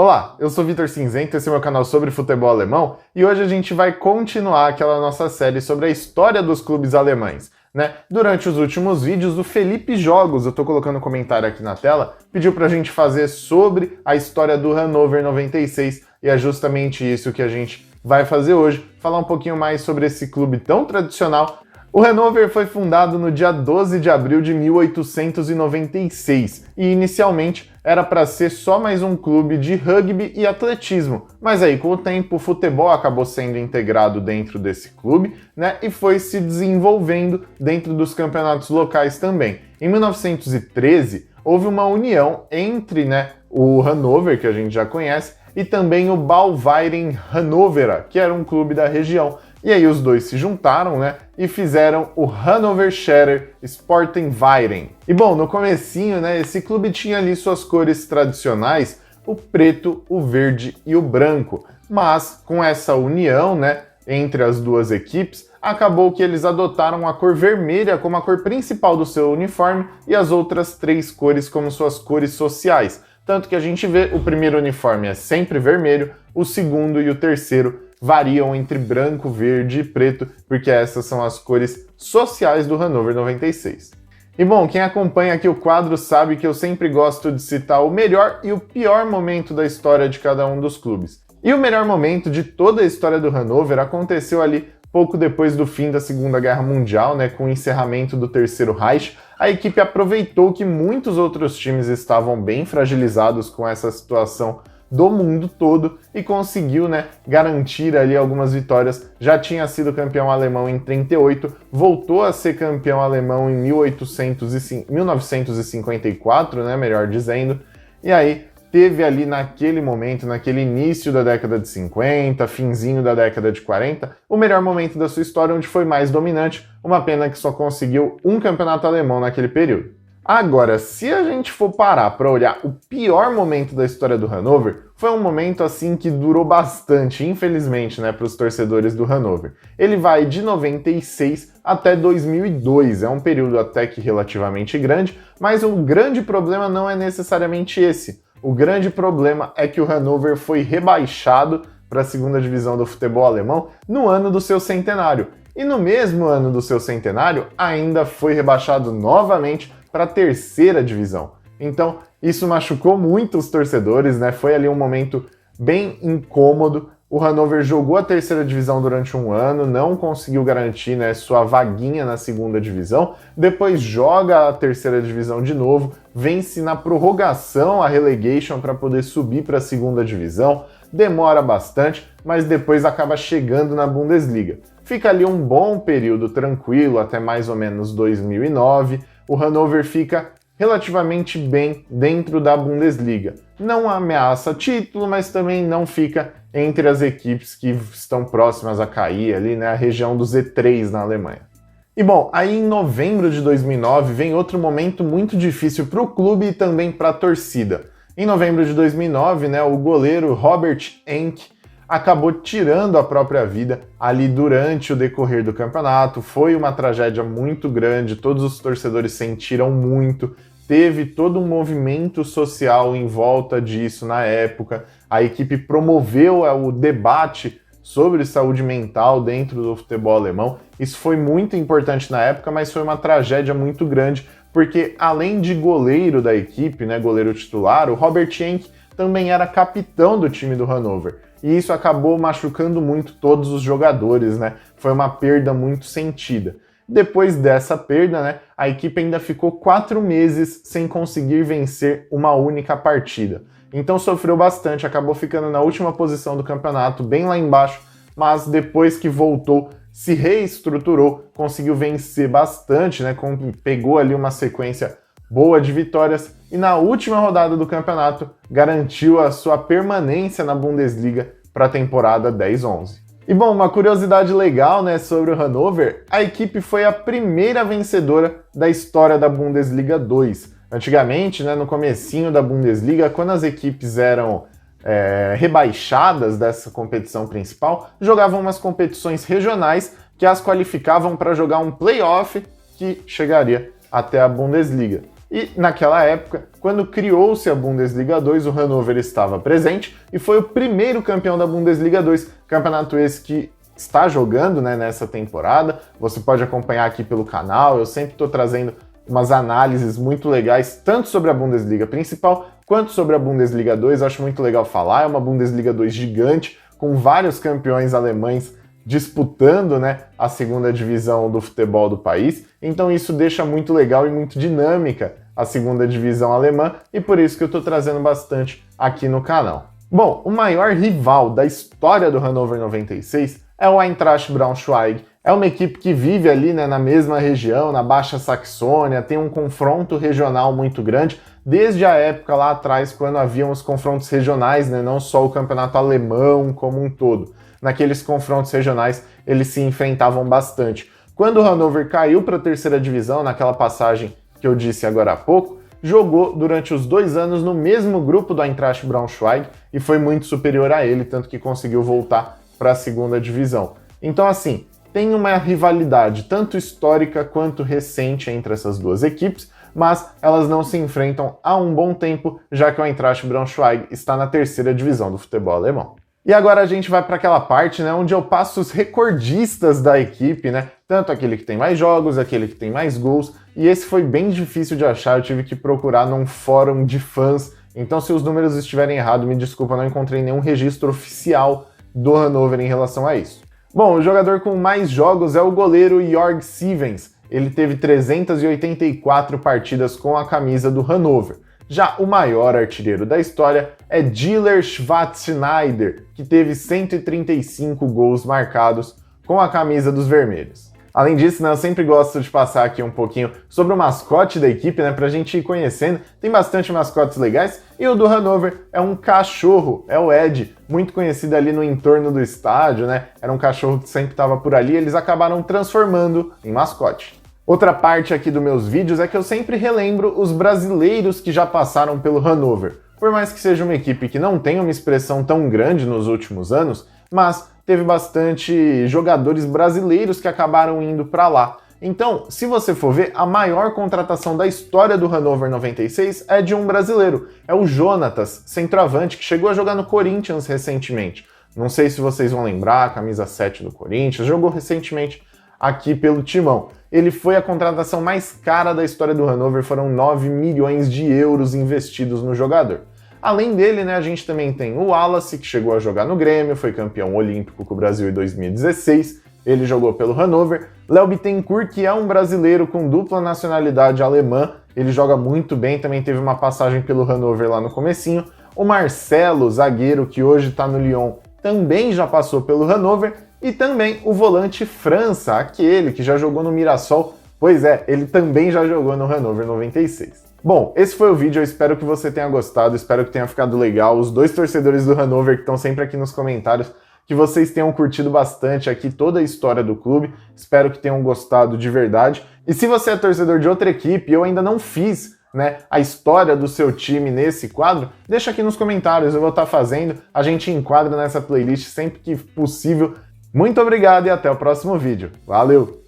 Olá, eu sou Vitor Cinzento, esse é o meu canal sobre futebol alemão e hoje a gente vai continuar aquela nossa série sobre a história dos clubes alemães, né? Durante os últimos vídeos, o Felipe Jogos, eu tô colocando um comentário aqui na tela, pediu pra gente fazer sobre a história do Hannover 96 e é justamente isso que a gente vai fazer hoje, falar um pouquinho mais sobre esse clube tão tradicional. O Hannover foi fundado no dia 12 de abril de 1896 e inicialmente era para ser só mais um clube de rugby e atletismo, mas aí com o tempo o futebol acabou sendo integrado dentro desse clube, né, e foi se desenvolvendo dentro dos campeonatos locais também. Em 1913 houve uma união entre, né, o Hannover, que a gente já conhece, e também o Bauweiren Hannovera, que era um clube da região. E aí os dois se juntaram, né, e fizeram o Hannover Scherer Sportenverein. E bom, no comecinho, né, esse clube tinha ali suas cores tradicionais, o preto, o verde e o branco. Mas com essa união, né, entre as duas equipes, acabou que eles adotaram a cor vermelha como a cor principal do seu uniforme e as outras três cores como suas cores sociais. Tanto que a gente vê o primeiro uniforme é sempre vermelho, o segundo e o terceiro variam entre branco, verde e preto, porque essas são as cores sociais do Hannover 96. E bom, quem acompanha aqui o quadro sabe que eu sempre gosto de citar o melhor e o pior momento da história de cada um dos clubes. E o melhor momento de toda a história do Hannover aconteceu ali pouco depois do fim da Segunda Guerra Mundial, né, com o encerramento do Terceiro Reich. A equipe aproveitou que muitos outros times estavam bem fragilizados com essa situação do mundo todo e conseguiu, né, garantir ali algumas vitórias. Já tinha sido campeão alemão em 38, voltou a ser campeão alemão em 1954, né, melhor dizendo, e aí teve ali naquele momento, naquele início da década de 50, finzinho da década de 40, o melhor momento da sua história, onde foi mais dominante, uma pena que só conseguiu um campeonato alemão naquele período. Agora, se a gente for parar para olhar o pior momento da história do Hannover, foi um momento assim que durou bastante, infelizmente, né, para os torcedores do Hannover. Ele vai de 96 até 2002, é um período até que relativamente grande, mas o grande problema não é necessariamente esse. O grande problema é que o Hannover foi rebaixado para a segunda divisão do futebol alemão no ano do seu centenário. E no mesmo ano do seu centenário, ainda foi rebaixado novamente para a terceira divisão. Então, isso machucou muito os torcedores, né? Foi ali um momento bem incômodo. O Hannover jogou a terceira divisão durante um ano, não conseguiu garantir, né, sua vaguinha na segunda divisão, depois joga a terceira divisão de novo, vence na prorrogação a relegation para poder subir para a segunda divisão, demora bastante, mas depois acaba chegando na Bundesliga. Fica ali um bom período tranquilo, até mais ou menos 2009, o Hannover fica relativamente bem dentro da Bundesliga. Não ameaça título, mas também não fica entre as equipes que estão próximas a cair ali, né, a região do Z3 na Alemanha. E bom, aí em novembro de 2009 vem outro momento muito difícil para o clube e também para a torcida. Em novembro de 2009, né, o goleiro Robert Enke acabou tirando a própria vida ali durante o decorrer do campeonato. Foi uma tragédia muito grande, todos os torcedores sentiram muito, teve todo um movimento social em volta disso na época. A equipe promoveu o debate sobre saúde mental dentro do futebol alemão. Isso foi muito importante na época, mas foi uma tragédia muito grande, porque além de goleiro da equipe, né, goleiro titular, o Robert Enke também era capitão do time do Hannover. E isso acabou machucando muito todos os jogadores, né? Foi uma perda muito sentida. Depois dessa perda, né, a equipe ainda ficou 4 meses sem conseguir vencer uma única partida. Então sofreu bastante, acabou ficando na última posição do campeonato, bem lá embaixo, mas depois que voltou, se reestruturou, conseguiu vencer bastante, né, pegou ali uma sequência boa de vitórias e na última rodada do campeonato garantiu a sua permanência na Bundesliga para a temporada 10-11. E bom, uma curiosidade legal, né, sobre o Hannover, a equipe foi a primeira vencedora da história da Bundesliga 2. Antigamente, né, no comecinho da Bundesliga, quando as equipes eram rebaixadas dessa competição principal, jogavam umas competições regionais que as qualificavam para jogar um playoff que chegaria até a Bundesliga. E naquela época, quando criou-se a Bundesliga 2, o Hannover estava presente e foi o primeiro campeão da Bundesliga 2, campeonato esse que está jogando, né, nessa temporada. Você pode acompanhar aqui pelo canal, eu sempre estou trazendo umas análises muito legais, tanto sobre a Bundesliga principal, quanto sobre a Bundesliga 2, eu acho muito legal falar, é uma Bundesliga 2 gigante, com vários campeões alemães disputando, né, a segunda divisão do futebol do país, então isso deixa muito legal e muito dinâmica a segunda divisão alemã, e por isso que eu estou trazendo bastante aqui no canal. Bom, o maior rival da história do Hannover 96 é o Eintracht Braunschweig. É uma equipe que vive ali, né, na mesma região, na Baixa Saxônia, tem um confronto regional muito grande, desde a época lá atrás, quando haviam os confrontos regionais, né, não só o campeonato alemão como um todo. Naqueles confrontos regionais, eles se enfrentavam bastante. Quando o Hannover caiu para a terceira divisão, naquela passagem que eu disse agora há pouco, jogou durante os 2 anos no mesmo grupo do Eintracht Braunschweig e foi muito superior a ele, tanto que conseguiu voltar para a segunda divisão. Então, assim, tem uma rivalidade tanto histórica quanto recente entre essas duas equipes, mas elas não se enfrentam há um bom tempo, já que o Eintracht Braunschweig está na terceira divisão do futebol alemão. E agora a gente vai para aquela parte, né, onde eu passo os recordistas da equipe, né, tanto aquele que tem mais jogos, aquele que tem mais gols, e esse foi bem difícil de achar, eu tive que procurar num fórum de fãs, então se os números estiverem errados, me desculpa, não encontrei nenhum registro oficial do Hannover em relação a isso. Bom, o jogador com mais jogos é o goleiro Jörg Sievens. Ele teve 384 partidas com a camisa do Hannover. Já o maior artilheiro da história é Dieter Schwarzenegger, que teve 135 gols marcados com a camisa dos vermelhos. Além disso, né, eu sempre gosto de passar aqui um pouquinho sobre o mascote da equipe, né, pra gente ir conhecendo. Tem bastante mascotes legais e o do Hannover é um cachorro, é o Ed, muito conhecido ali no entorno do estádio, né? Era um cachorro que sempre estava por ali, eles acabaram transformando em mascote. Outra parte aqui dos meus vídeos é que eu sempre relembro os brasileiros que já passaram pelo Hannover. Por mais que seja uma equipe que não tenha uma expressão tão grande nos últimos anos, mas teve bastante jogadores brasileiros que acabaram indo para lá. Então, se você for ver, a maior contratação da história do Hannover 96 é de um brasileiro. É o Jonatas, centroavante, que chegou a jogar no Corinthians recentemente. Não sei se vocês vão lembrar, a camisa 7 do Corinthians, jogou recentemente aqui pelo Timão. Ele foi a contratação mais cara da história do Hannover, foram 9 milhões de euros investidos no jogador. Além dele, né, a gente também tem o Wallace, que chegou a jogar no Grêmio, foi campeão olímpico com o Brasil em 2016, ele jogou pelo Hannover. Léo Bittencourt, que é um brasileiro com dupla nacionalidade alemã, ele joga muito bem, também teve uma passagem pelo Hannover lá no comecinho. O Marcelo, zagueiro, que hoje está no Lyon, também já passou pelo Hannover. E também o volante França, aquele que já jogou no Mirassol, pois é, ele também já jogou no Hannover 96. Bom, esse foi o vídeo, eu espero que você tenha gostado, espero que tenha ficado legal. Os dois torcedores do Hannover que estão sempre aqui nos comentários, que vocês tenham curtido bastante aqui toda a história do clube, espero que tenham gostado de verdade. E se você é torcedor de outra equipe e eu ainda não fiz, né, a história do seu time nesse quadro, deixa aqui nos comentários, eu vou estar fazendo, a gente enquadra nessa playlist sempre que possível. Muito obrigado e até o próximo vídeo. Valeu!